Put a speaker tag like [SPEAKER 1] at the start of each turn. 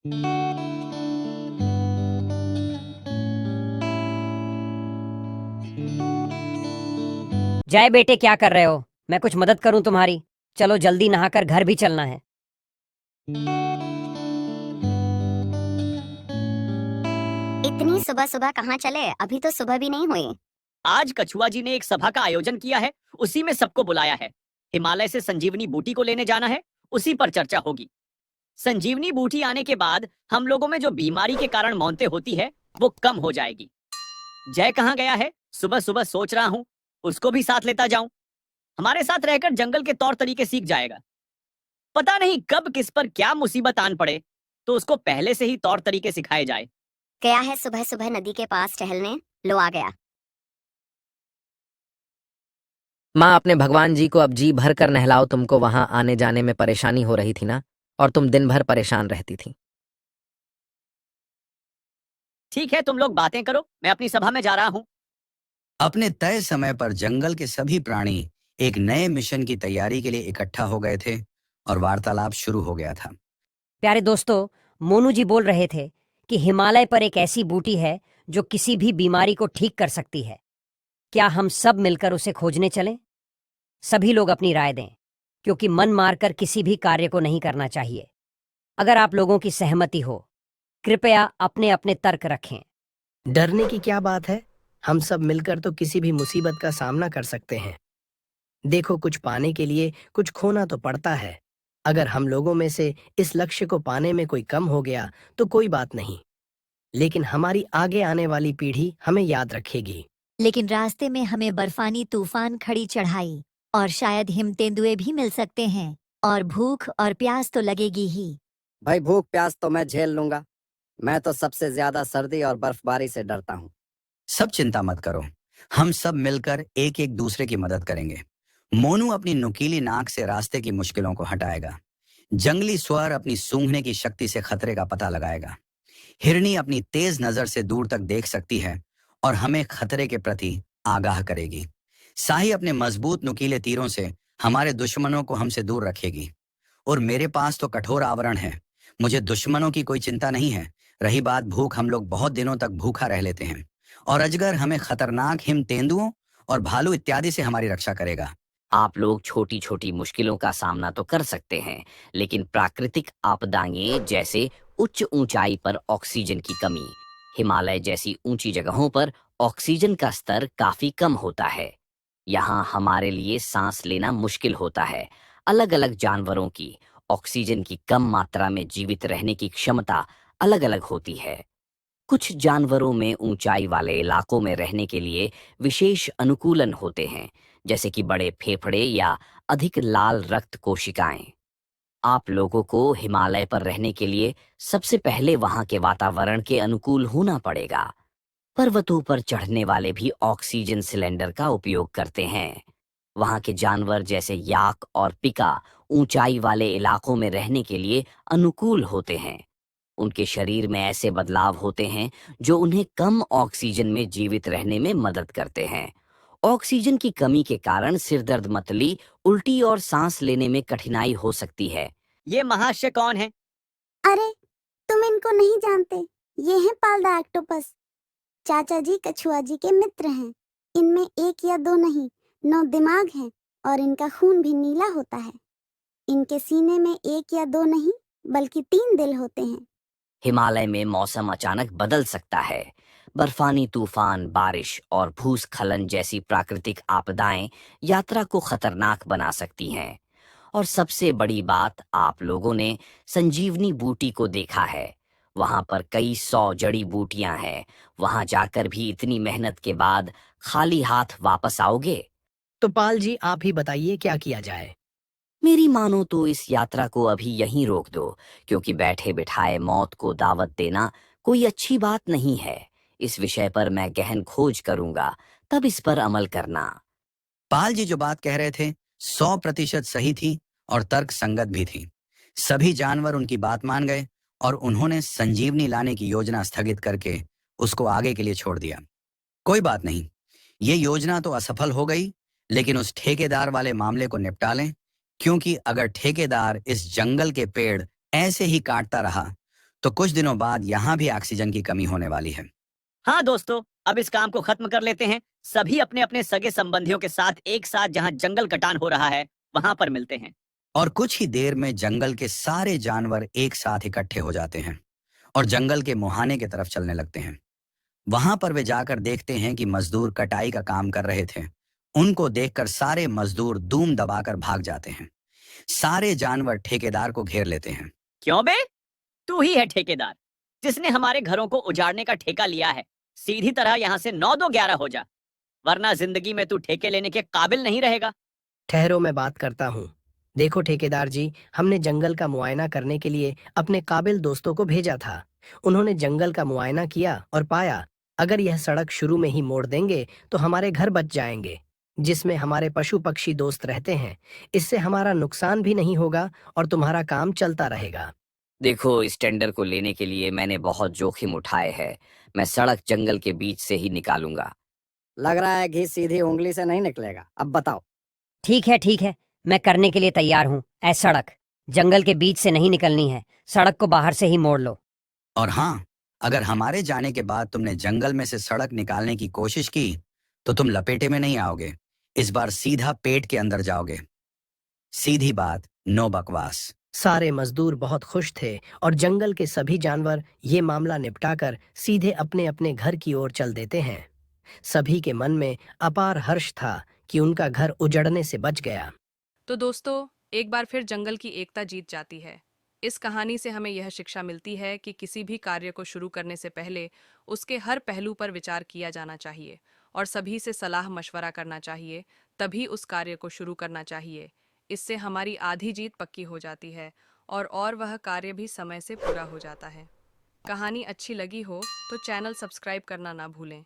[SPEAKER 1] जय बेटे, क्या कर रहे हो? मैं कुछ मदद करूं तुम्हारी? चलो जल्दी नहाकर घर भी चलना है।
[SPEAKER 2] इतनी सुबह सुबह कहाँ चले? अभी तो सुबह भी नहीं हुई।
[SPEAKER 3] आज कछुआ जी ने एक सभा का आयोजन किया है, उसी में सबको बुलाया है। हिमालय से संजीवनी बूटी को लेने जाना है, उसी पर चर्चा होगी। संजीवनी बूटी आने के बाद हम लोगों में जो बीमारी के कारण मौतें होती है वो कम हो जाएगी। जय कहाँ गया है? सुबह सुबह सोच रहा हूँ उसको भी साथ लेता जाऊं। हमारे साथ रहकर जंगल के तौर तरीके सीख जाएगा। पता नहीं कब किस पर क्या मुसीबत आन पड़े, तो उसको पहले से ही तौर तरीके सिखाए जाए।
[SPEAKER 2] गया है सुबह सुबह नदी के पास टहलने। लो आ गया।
[SPEAKER 4] माँ, अपने भगवान जी को अब जी भर कर नहलाओ। तुमको वहां आने जाने में परेशानी हो रही थी ना, और तुम दिन भर परेशान रहती थी।
[SPEAKER 3] ठीक है, तुम लोग बातें करो, मैं अपनी सभा में जा रहा हूँ।
[SPEAKER 5] अपने तय समय पर जंगल के सभी प्राणी एक नए मिशन की तैयारी के लिए इकट्ठा हो गए थे और वार्तालाप शुरू हो गया था।
[SPEAKER 1] प्यारे दोस्तों, मोनू जी बोल रहे थे कि हिमालय पर एक ऐसी बूटी है जो किसी भी बीमारी को ठीक कर सकती है। क्या हम सब मिलकर उसे खोजने चलें? सभी लोग अपनी राय दें, क्योंकि मन मारकर किसी भी कार्य को नहीं करना चाहिए। अगर आप लोगों की सहमति हो, कृपया अपने अपने तर्क रखें।
[SPEAKER 6] डरने की क्या बात है? हम सब मिलकर तो किसी भी मुसीबत का सामना कर सकते हैं। देखो, कुछ पाने के लिए कुछ खोना तो पड़ता है। अगर हम लोगों में से इस लक्ष्य को पाने में कोई कम हो गया तो कोई बात नहीं, लेकिन हमारी आगे आने वाली पीढ़ी हमें याद रखेगी।
[SPEAKER 7] लेकिन रास्ते में हमें बर्फानी तूफान, खड़ी चढ़ाई और शायद हिमतेंदुए भी मिल सकते हैं, और भूख और प्यास तो लगेगी ही।
[SPEAKER 8] भाई, भूख प्यास तो मैं झेल लूंगा। मैं तो सबसे ज्यादा सर्दी और बर्फबारी से डरता हूँ।
[SPEAKER 5] सब चिंता मत करो, हम सब मिलकर एक एक दूसरे की मदद करेंगे। मोनू अपनी नुकीली नाक से रास्ते की मुश्किलों को हटाएगा। जंगली स्वर अपनी सूंघने की शक्ति से खतरे का पता लगाएगा। हिरनी अपनी तेज नजर से दूर तक देख सकती है और हमें खतरे के प्रति आगाह करेगी। साही अपने मजबूत नुकीले तीरों से हमारे दुश्मनों को हमसे दूर रखेगी। और मेरे पास तो कठोर आवरण है, मुझे दुश्मनों की कोई चिंता नहीं है। रही बात भूख, हम लोग बहुत दिनों तक भूखा रह लेते हैं, और अजगर हमें खतरनाक हिम तेंदुओं और भालू इत्यादि से हमारी रक्षा करेगा।
[SPEAKER 4] आप लोग छोटी छोटी मुश्किलों का सामना तो कर सकते हैं, लेकिन प्राकृतिक आपदाएं जैसे उच्च ऊंचाई पर ऑक्सीजन की कमी, हिमालय जैसी ऊंची जगहों पर ऑक्सीजन का स्तर काफी कम होता है। यहाँ हमारे लिए सांस लेना मुश्किल होता है। अलग अलग जानवरों की ऑक्सीजन की कम मात्रा में जीवित रहने की क्षमता अलग अलग होती है। कुछ जानवरों में ऊंचाई वाले इलाकों में रहने के लिए विशेष अनुकूलन होते हैं, जैसे कि बड़े फेफड़े या अधिक लाल रक्त कोशिकाएं। आप लोगों को हिमालय पर रहने के लिए सबसे पहले वहां के वातावरण के अनुकूल होना पड़ेगा। पर्वतों पर चढ़ने वाले भी ऑक्सीजन सिलेंडर का उपयोग करते हैं। वहां के जानवर जैसे याक और पिका ऊंचाई वाले इलाकों में रहने के लिए अनुकूल होते हैं। उनके शरीर में ऐसे बदलाव होते हैं जो उन्हें कम ऑक्सीजन में जीवित रहने में मदद करते हैं। ऑक्सीजन की कमी के कारण सिरदर्द, मतली, उल्टी और सांस लेने में कठिनाई हो सकती है।
[SPEAKER 3] ये महाशय कौन है?
[SPEAKER 2] अरे, तुम इनको नहीं जानते। ये हैं पालदा ऑक्टोपस। चाचा जी कछुआ जी के मित्र हैं। इनमें एक या दो नहीं, 9 दिमाग हैं, और इनका खून भी नीला होता है। इनके सीने में एक या दो नहीं बल्कि 3 दिल होते हैं।
[SPEAKER 4] हिमालय में मौसम अचानक बदल सकता है। बर्फानी तूफान, बारिश और भूस्खलन जैसी प्राकृतिक आपदाएं यात्रा को खतरनाक बना सकती हैं। और सबसे बड़ी बात, आप लोगों ने संजीवनी बूटी को देखा है। वहां पर कई 100 जड़ी बूटियां हैं। वहां जाकर भी इतनी मेहनत के बाद खाली हाथ वापस आओगे?
[SPEAKER 6] तो पाल जी, आप ही बताइए क्या किया जाए।
[SPEAKER 4] मेरी मानो तो इस यात्रा को अभी यहीं रोक दो, क्योंकि बैठे बिठाए मौत को दावत देना कोई अच्छी बात नहीं है। इस विषय पर मैं गहन खोज करूंगा, तब इस पर अमल करना।
[SPEAKER 5] पाल जी जो बात कह रहे थे 100% सही थी और तर्क संगत भी थी। सभी जानवर उनकी बात मान गए और उन्होंने संजीवनी लाने की योजना स्थगित करके उसको आगे के लिए छोड़ दिया। कोई बात नहीं, ये योजना तो असफल हो गई, लेकिन उस ठेकेदार वाले मामले को निपटा लें, क्योंकि अगर ठेकेदार इस जंगल के पेड़ ऐसे ही काटता रहा तो कुछ दिनों बाद यहाँ भी ऑक्सीजन की कमी होने वाली है।
[SPEAKER 3] हाँ दोस्तों, अब इस काम को खत्म कर लेते हैं। सभी अपने अपने सगे संबंधियों के साथ एक साथ जहाँ जंगल कटान हो रहा है वहां पर मिलते हैं।
[SPEAKER 5] और कुछ ही देर में जंगल के सारे जानवर एक साथ इकट्ठे हो जाते हैं और जंगल के मुहाने की तरफ चलने लगते हैं। वहां पर वे जाकर देखते हैं कि मजदूर कटाई का काम कर रहे थे। उनको देखकर सारे मजदूर धूम दबाकर भाग जाते हैं। सारे जानवर ठेकेदार को घेर लेते हैं।
[SPEAKER 3] क्यों बे? तू ही है ठेकेदार जिसने हमारे घरों को उजाड़ने का ठेका लिया है। सीधी तरह यहाँ से 9-2-11 हो जा, वरना जिंदगी में तू ठेके लेने के काबिल नहीं रहेगा।
[SPEAKER 6] ठहरो, मैं बात करता हूँ। देखो ठेकेदार जी, हमने जंगल का मुआयना करने के लिए अपने काबिल दोस्तों को भेजा था। उन्होंने जंगल का मुआयना किया और पाया अगर यह सड़क शुरू में ही मोड़ देंगे तो हमारे घर बच जाएंगे, जिसमें हमारे पशु पक्षी दोस्त रहते हैं। इससे हमारा नुकसान भी नहीं होगा और तुम्हारा काम चलता रहेगा।
[SPEAKER 4] देखो, इस टेंडर को लेने के लिए मैंने बहुत जोखिम उठाए हैं। मैं सड़क जंगल के बीच से ही निकालूंगा।
[SPEAKER 8] लग रहा है घी सीधी उंगली से नहीं निकलेगा। अब बताओ।
[SPEAKER 1] ठीक है, मैं करने के लिए तैयार हूँ। ऐ सड़क जंगल के बीच से नहीं निकलनी है, सड़क को बाहर से ही मोड़ लो।
[SPEAKER 5] और हाँ, अगर हमारे जाने के बाद तुमने जंगल में से सड़क निकालने की कोशिश की तो तुम लपेटे में नहीं आओगे। इस बार सीधा पेट के अंदर जाओगे। सीधी बात, नो बकवास।
[SPEAKER 6] सारे मजदूर बहुत खुश थे और जंगल के सभी जानवर ये मामला निपटाकर सीधे अपने अपने घर की ओर चल देते हैं। सभी के मन में अपार हर्ष था कि उनका घर उजड़ने से बच गया।
[SPEAKER 9] तो दोस्तों, एक बार फिर जंगल की एकता जीत जाती है। इस कहानी से हमें यह शिक्षा मिलती है कि किसी भी कार्य को शुरू करने से पहले उसके हर पहलू पर विचार किया जाना चाहिए और सभी से सलाह मशवरा करना चाहिए, तभी उस कार्य को शुरू करना चाहिए। इससे हमारी आधी जीत पक्की हो जाती है और वह कार्य भी समय से पूरा हो जाता है। कहानी अच्छी लगी हो तो चैनल सब्सक्राइब करना ना भूलें।